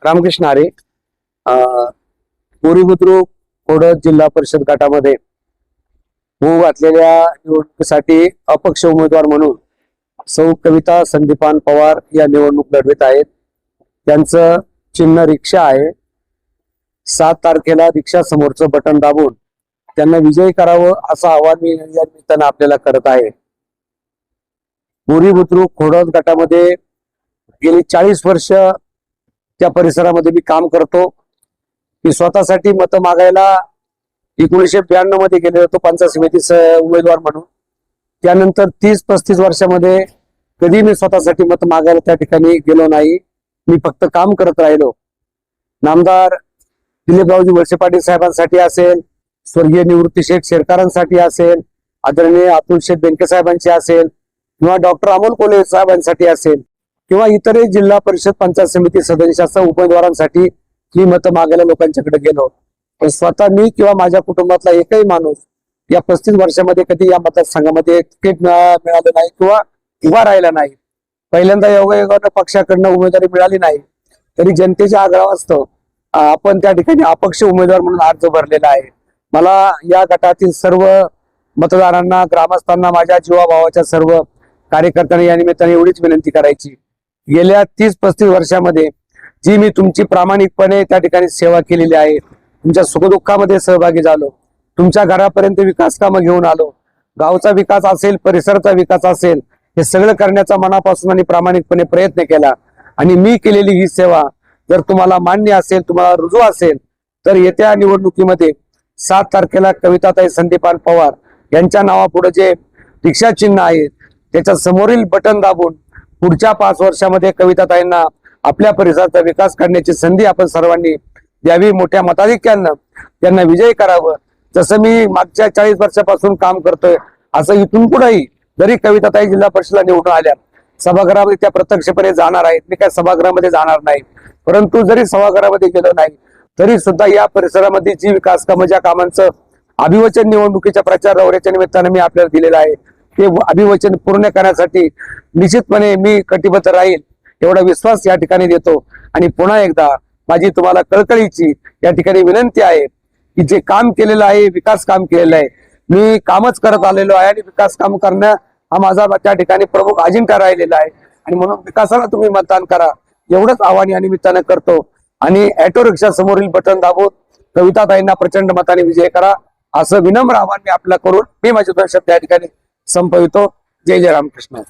रामकृष्ण हरी. बोरी बुद्रुक खोडद जिल्हा परिषद गटामध्ये होऊ घातलेल्या निवडणुकीसाठी अपक्ष उमेदवार म्हणून सौ कविता संदीपान पवार या निवडणूक लढवित आहेत. त्यांचं चिन्ह रिक्षा आहे. 7 तारखेला रिक्षा समोरचं बटन दाबून त्यांना विजयी करावं असं आवाहन मी या निमित्तानं आपल्याला करत आहे. बोरी बुद्रुक खोडद गटामध्ये गेली 40 वर्ष त्या परिसरामध्ये मी काम करतो. मी स्वतःसाठी मतं मागायला 1992 मध्ये गेले होतो पंचायत समितीचा उमेदवार म्हणून. त्यानंतर 30-35 वर्षामध्ये कधी मी स्वतःसाठी मत मागायला त्या ठिकाणी गेलो नाही. मी फक्त काम करत राहिलो. नामदार दिलीपरावजी वळसे पाटील साहेबांसाठी असेल, स्वर्गीय निवृत्ती शेठ शेरकरांसाठी असेल, आदरणीय अतुल शेठ बेनके साहेबांची असेल, किंवा डॉक्टर अमोल कोल्हे साहेबांसाठी असेल, किंवा इतरही जिल्हा परिषद पंचायत समिती सदस्यासह उमेदवारांसाठी मी मतं मागायला लोकांच्याकडे गेलो. पण स्वतः मी किंवा माझ्या कुटुंबातला एकही माणूस या 35 वर्षामध्ये कधी या मतदारसंघामध्ये तिकीट मिळालं नाही किंवा उभा राहिला नाही. पहिल्यांदा योगायोगानं पक्षाकडनं उमेदवारी मिळाली नाही तरी जनतेच्या आग्रहास्तव आपण त्या ठिकाणी अपक्ष उमेदवार म्हणून अर्ज भरलेला आहे. मला या गटातील सर्व मतदारांना, ग्रामस्थांना, माझ्या जीवाभावाच्या सर्व कार्यकर्त्यांना या निमित्ताने एवढीच विनंती करायची, गेल्या 30-35 वर्षामध्ये जी मी तुमची प्रामाणिकपणे त्या ठिकाणी सेवा केलेली आहे, तुमच्या सुखदुःखामध्ये सहभागी झालो, तुमच्या घरापर्यंत विकास कामं घेऊन आलो, गावचा विकास असेल, परिसराचा विकास असेल, हे सगळं करण्याचा मनापासून आणि प्रामाणिकपणे प्रयत्न केला. आणि मी केलेली ही सेवा जर तुम्हाला मान्य असेल, तुम्हाला रुजू असेल, तर येत्या निवडणुकीमध्ये 7 तारखेला कविताताई संदीपान पवार यांच्या नावापुढे जे रिक्षा चिन्ह आहे त्याच्या समोरील बटन दाबून पुढच्या 5 वर्षामध्ये कविताताईंना आपल्या परिसराचा विकास करण्याची संधी आपण सर्वांनी द्यावी. मोठ्या मताधिक्यानं त्यांना विजयी करावं. जसं मी मागच्या 40 वर्षापासून काम करतोय असं इथून पुढेही जरी कविताताई जिल्हा परिषदला निवडून आल्या, सभागृहामध्ये त्या प्रत्यक्षपणे जाणार आहेत. मी काय सभागृहामध्ये जाणार नाही, परंतु जरी सभागृहामध्ये गेलो नाही तरी सुद्धा या परिसरामध्ये जी विकास कामं, ज्या कामांचं अभिवचन निवडणुकीच्या प्रचार दौऱ्याच्या निमित्तानं मी आपल्याला दिलेलं आहे, ते अभिवचन पूर्ण करण्यासाठी निश्चितपणे मी कटिबद्ध राहील एवढा विश्वास या ठिकाणी देतो. आणि पुन्हा एकदा माझी तुम्हाला कळकळीची या ठिकाणी विनंती आहे की जे काम केलेलं आहे, विकास काम केलेलं आहे, मी कामच करत आलेलो आहे आणि विकास काम करणं हा माझा त्या ठिकाणी प्रमुख अजिंठा राहिलेला आहे. आणि म्हणून विकासाला तुम्ही मतदान करा एवढंच आव्हान या निमित्तानं करतो. आणि ऑटो रिक्षा समोरील बटन दाबून कविताताईंना प्रचंड मताने विजय करा असं विनम्र आव्हान मी आपल्याला करून मी माझे 2 शब्द या ठिकाणी संपवितो. जय जय रामकृष्ण.